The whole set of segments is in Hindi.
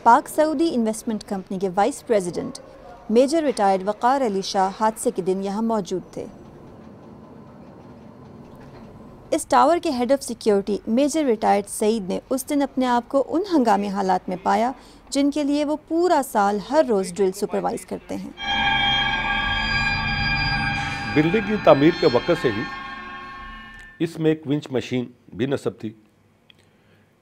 पाक सऊदी इन्वेस्टमेंट कंपनी के vice president major retired Waqar Ali Shah हादसे के दिन यहाँ मौजूद थे। इस टावर के head of security major retired Saeed ने उस दिन अपने आप को उन हंगामी हालात में पाया जिनके लिए वो पूरा साल हर रोज़ ड्रिल सुपरवाइज करते हैं। बिल्डिंग की तामीर के वक़्त से ही इसमें एक विंच मशीन भी नस्ब थी।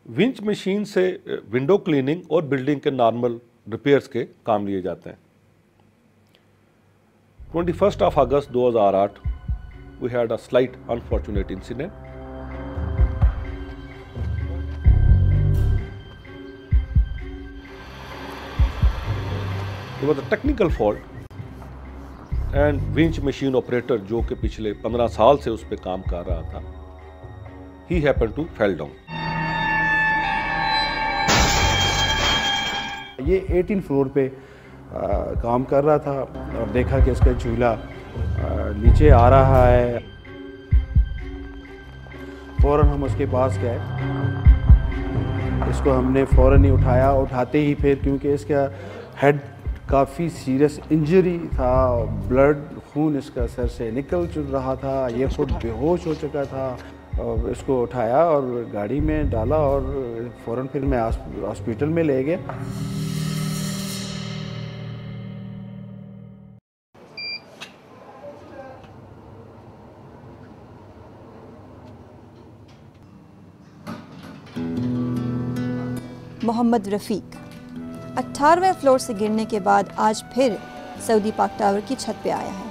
विंच मशीन से विंडो क्लीनिंग और बिल्डिंग के नॉर्मल रिपेयर्स के काम लिए जाते हैं। 21 अगस्त 2008 we had a slight unfortunate incident. There was a technical fault and winch machine operator जो कि पिछले 15 साल से उस पर काम कर रहा था, he happened to fell down. ये 18 फ्लोर पे काम कर रहा था और देखा कि इसका चूल्हा नीचे आ रहा है। फ़ौरन हम उसके पास गए, इसको हमने फ़ौरन ही उठाया। उठाते ही फिर क्योंकि इसका हेड काफ़ी सीरियस इंजरी था, ब्लड खून इसका सर से निकल चुक रहा था, ये खुद बेहोश हो चुका था। इसको उठाया और गाड़ी में डाला और फ़ौरन फिर मैं हॉस्पिटल में ले गया। मोहम्मद रफ़ीक 18वें फ्लोर से गिरने के बाद आज फिर सऊदी पाक टावर की छत पे आया है।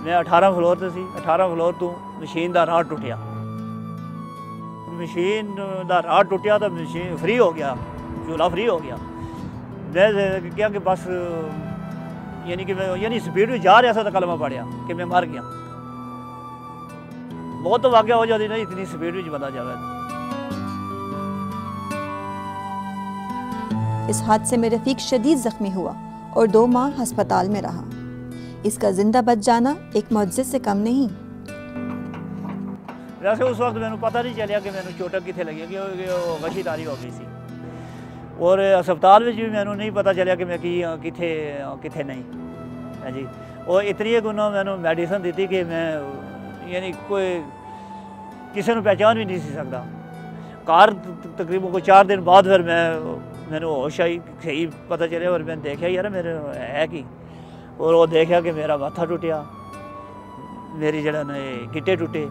मैं 18 फ्लोर ते सी। 18 फ्लोर तो मशीन का राड टुटिया। मशीन का राड टुटिया तो मशीन फ्री हो गया, चूल्हा फ्री हो गया। मैं क्या कि बस यानी स्पीड में जा रहा था तो कलमा पड़ा कि मैं मर गया। बहुत तो वाक़या हो जाती ना, इतनी स्पीड में बंदा जावे। इस हादसे में रफ़ीक शदीद ज़ख्मी हुआ और 2 माह हस्पताल में रहा। इसका जिंदा बच जाना एक मौजज़े से कम नहीं। वैसे उस वक्त मैंने पता नहीं चलिया कि मैंने चोट कितने लगी, कि वशी तारी हो गई सी। और अस्पताल में भी मैंने नहीं पता चलिया कि मैं किथे नहीं है जी। और इतनी गुना मैंने मेडिसिन दी कि मैं यानी कोई किसी को पहचान भी नहीं सी सकता। कार तकरीबन कोई 4 दिन बाद फिर मैंने होश आई, सही पता चलिया और मैंने देखा यार मेरे है कि, और वो देखा कि मेरा माथा टुटिया, मेरी जड़ा ना गिट्टे टुटे।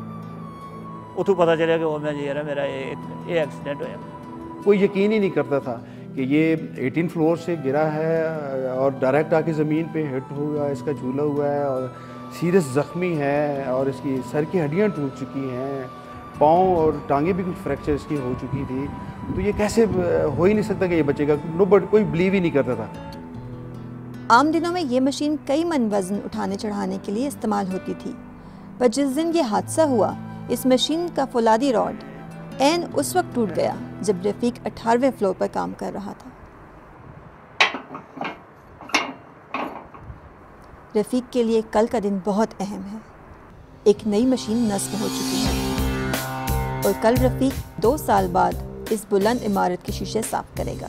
उतों पता चलिया कि वो मैं यार मेरा ये एक्सीडेंट होया। कोई यकीन ही नहीं करता था कि ये 18 फ्लोर से गिरा है और डायरेक्ट आके ज़मीन पे हिट हुआ, इसका चूल्हा हुआ है और सीरियस ज़ख्मी है और इसकी सर की हड्डियां टूट चुकी हैं, पाँव और टांगें भी कुछ फ्रैक्चर इसकी हो चुकी थी। तो ये कैसे हो ही नहीं सकता कि ये बचेगा। नो बट कोई बिलीव ही नहीं करता था। आम दिनों में ये मशीन कई मन वज़न उठाने चढ़ाने के लिए इस्तेमाल होती थी, पर जिस दिन ये हादसा हुआ इस मशीन का फौलादी रॉड ऐन उस वक्त टूट गया जब रफ़ीक 18वें फ्लोर पर काम कर रहा था। रफ़ीक के लिए कल का दिन बहुत अहम है। एक नई मशीन नस्ब हो चुकी है और कल रफ़ीक 2 साल बाद इस बुलंद इमारत के शीशे साफ करेगा।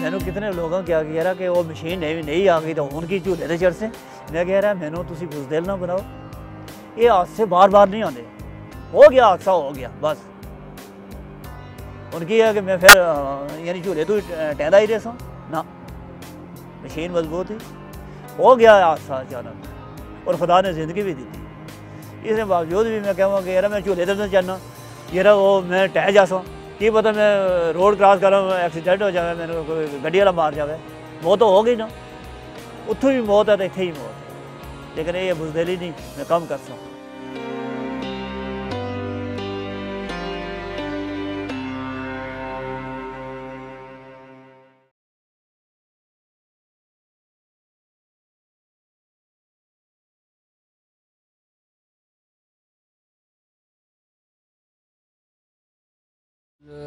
मैंने कितने लोगों क्या कह रहा कि वो मशीन नहीं आ गई तो उनकी झूले दे चढ़ से। मैं कह रहा मैनू तुसी बुज़दिल ना बनाओ, ये हादसे बार बार नहीं आते। हो गया हादसा हो गया बस। उनकी है कि मैं फिर यानी झूले तो टहला ही रहा ना, मशीन मजबूत थी। हो गया हादसा अचानक और खुदा ने ज़िंदगी भी दी थी। इसके बावजूद भी मैं कहूँगा कि यार मैं झूले तो चढ़ना, यार वो मैं टह जासा, कि पता मैं रोड क्रॉस करा एक्सीडेंट हो जाए, मैंने कोई गड्डी वाला मार जाए। मौत तो हो गई ना, उत्थों भी मौत है तो इतने ही मौत है। लेकिन ये बुज़दिली नहीं, मैं कम कर सकूँ। रफ़ीक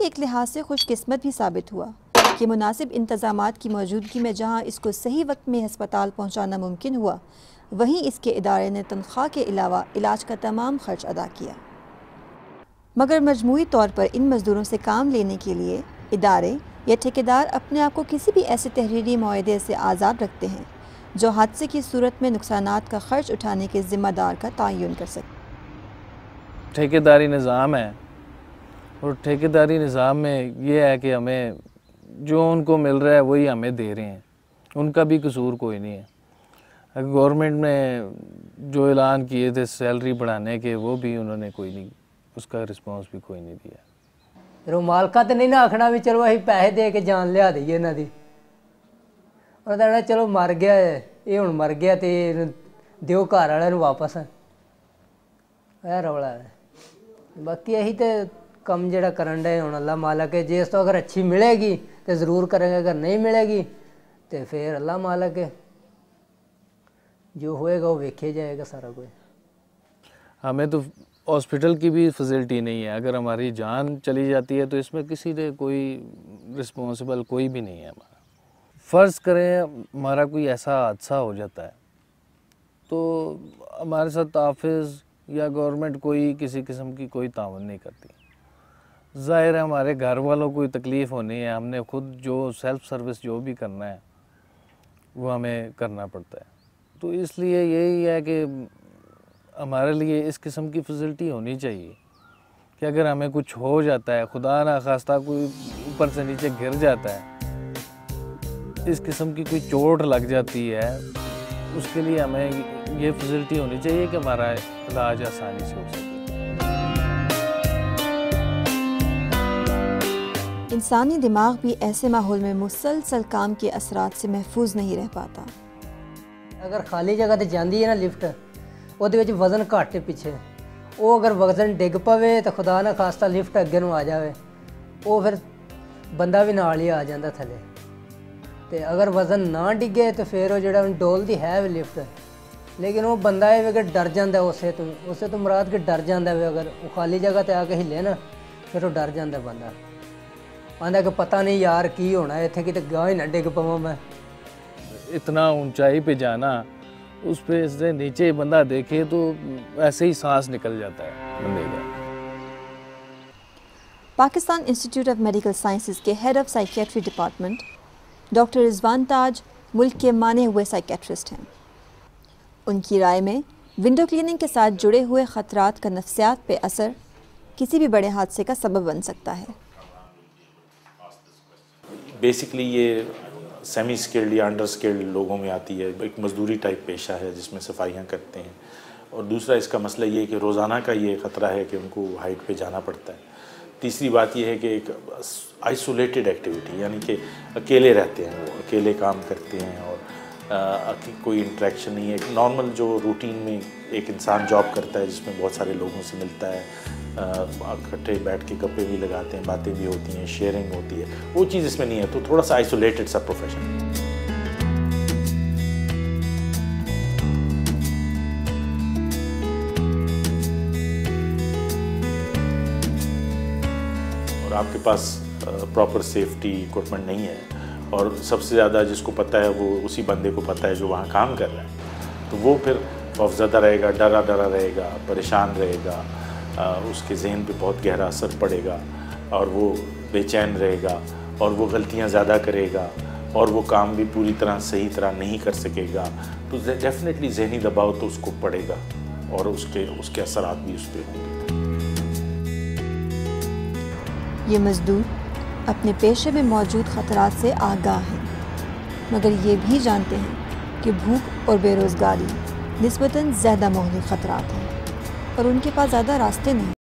एक लिहाज से खुशकिस्मत भी साबित हुआ कि मुनासिब इंतज़ामात की मौजूदगी में जहाँ इसको सही वक्त में हस्पताल पहुँचाना मुमकिन हुआ, वहीं इसके इदारे ने तनख्वाह के अलावा इलाज का तमाम खर्च अदा किया। मगर मजमूई तौर पर इन मज़दूरों से काम लेने के लिए इदारे या ठेकेदार अपने आप को किसी भी ऐसे तहरीरी मुआहदे से आज़ाद रखते हैं जो हादसे की सूरत में नुकसानात का खर्च उठाने के ज़िम्मेदार का तयन कर सके। ठेकेदारी निज़ाम है और ठेकेदारी निज़ाम में ये है कि हमें जो उनको मिल रहा है वही हमें दे रहे हैं, उनका भी कसूर कोई नहीं है। गवर्नमेंट ने जो ऐलान किए थे सैलरी बढ़ाने के, वो भी उन्होंने कोई नहीं, उसका रिस्पांस भी कोई नहीं दिया। फिर मालका तो नहीं ना आखना भी चलो अं पैसे दे के जान लिया दईए इन्हों की, उन्होंने चलो मर गया ये हुण मर गया तो दिओ घर वाले वापस, यह रौला है। बाकी यही तो कम जड़ा करन डे हुण अल्लाह मालक है, जिस तो अगर अच्छी मिलेगी तो ज़रूर करेंगे, अगर नहीं मिलेगी तो फिर अल्लाह मालक है, जो होएगा वो वेखे जाएगा सारा कुछ। हमें तो हॉस्पिटल की भी फैसिलिटी नहीं है, अगर हमारी जान चली जाती है तो इसमें किसी ने कोई रिस्पॉन्सिबल कोई भी नहीं है हमारा। फ़र्ज़ करें हमारा कोई ऐसा हादसा हो जाता है तो हमारे साथ ऑफिस या गवर्नमेंट कोई किसी किस्म की कोई तावन नहीं करती। ज़ाहिर है हमारे घर वालों को तकलीफ़ होनी है, हमने खुद जो सेल्फ़ सर्विस जो भी करना है वो हमें करना पड़ता है। तो इसलिए यही है कि हमारे लिए इस किस्म की फैसिलिटी होनी चाहिए कि अगर हमें कुछ हो जाता है, खुदा ना खास्ता कोई ऊपर से नीचे गिर जाता है, इस किस्म की कोई चोट लग जाती है, उसके लिए हमें ये फैसिलिटी होनी चाहिए कि हमारा इलाज आसानी से हो सके। इंसानी दिमाग भी ऐसे माहौल में मुसलसल काम के असरात से महफूज नहीं रह पाता। अगर खाली जगह ते जाती है ना लिफ्ट, ਉਹਦੇ ਵਿੱਚ वजन घट पिछे, वो अगर वजन डिग पवे तो खुदा ना खास्ता लिफ्ट अगे नूं आ जाए, वो फिर बंदा भी नाल ही आ जाता थले। तो अगर वजन ना डिगे तो फिर वो जो डोलती है भी लिफ्ट, लेकिन वो बंदा है कि डर जाता उसे तो मुराद के डर जाता है। अगर वो खाली जगह ते आके हिले ना फिर वो डर जाता बंदा, आंदा कि पता नहीं यार की होना है, इत्थे किते गाह ही ना डिग पवां मैं। इतना ऊंचाई पे जाना, उस पे से नीचे बंदा देखे तो ऐसे ही सांस निकल जाता है बंदे का। Pakistan institute of medical sciences के head of psychiatry department doctor Rizwan Taj मुल्क के माने हुए साइकेट्रिस्ट हैं। उनकी राय में विंडो क्लीनिंग के साथ जुड़े हुए ख़तरात का नफ्सियात पे असर किसी भी बड़े हादसे का सबब बन सकता है। बेसिकली ये सेमी स्किल्ड या अंडर स्किल्ड लोगों में आती है, एक मजदूरी टाइप पेशा है जिसमें सफाइयाँ करते हैं। और दूसरा इसका मसला ये है कि रोज़ाना का ये ख़तरा है कि उनको हाइट पे जाना पड़ता है। तीसरी बात ये है कि एक आइसोलेटेड एक्टिविटी, यानी कि अकेले रहते हैं, वो अकेले काम करते हैं और कोई इंटरेक्शन नहीं है। एक नॉर्मल जो रूटीन में एक इंसान जॉब करता है जिसमें बहुत सारे लोगों से मिलता है, इकट्ठे बैठ के गप्पे भी लगाते हैं, बातें भी होती हैं, शेयरिंग होती है, वो चीज़ इसमें नहीं है। तो थोड़ा सा आइसोलेटेड सा प्रोफेशन है। और आपके पास प्रॉपर सेफ्टी इक्विपमेंट नहीं है, और सबसे ज़्यादा जिसको पता है वो उसी बंदे को पता है जो वहाँ काम कर रहा है, तो वो फिर खौफज़दा रहेगा, डरा रहेगा, परेशान रहेगा, उसके जहन पे बहुत गहरा असर पड़ेगा और वो बेचैन रहेगा और वो गलतियाँ ज़्यादा करेगा और वो काम भी पूरी तरह सही तरह नहीं कर सकेगा। तो डेफिनेटली जहनी दबाव तो उसको पड़ेगा और उसके असरात भी उस पर होंगे। ये मजदूर अपने पेशे में मौजूद ख़तरात से आगाह हैं, मगर ये भी जानते हैं कि भूख और बेरोज़गारी निस्बतन ज़्यादा मोहलिक ख़तरात हैं और उनके पास ज़्यादा रास्ते नहीं।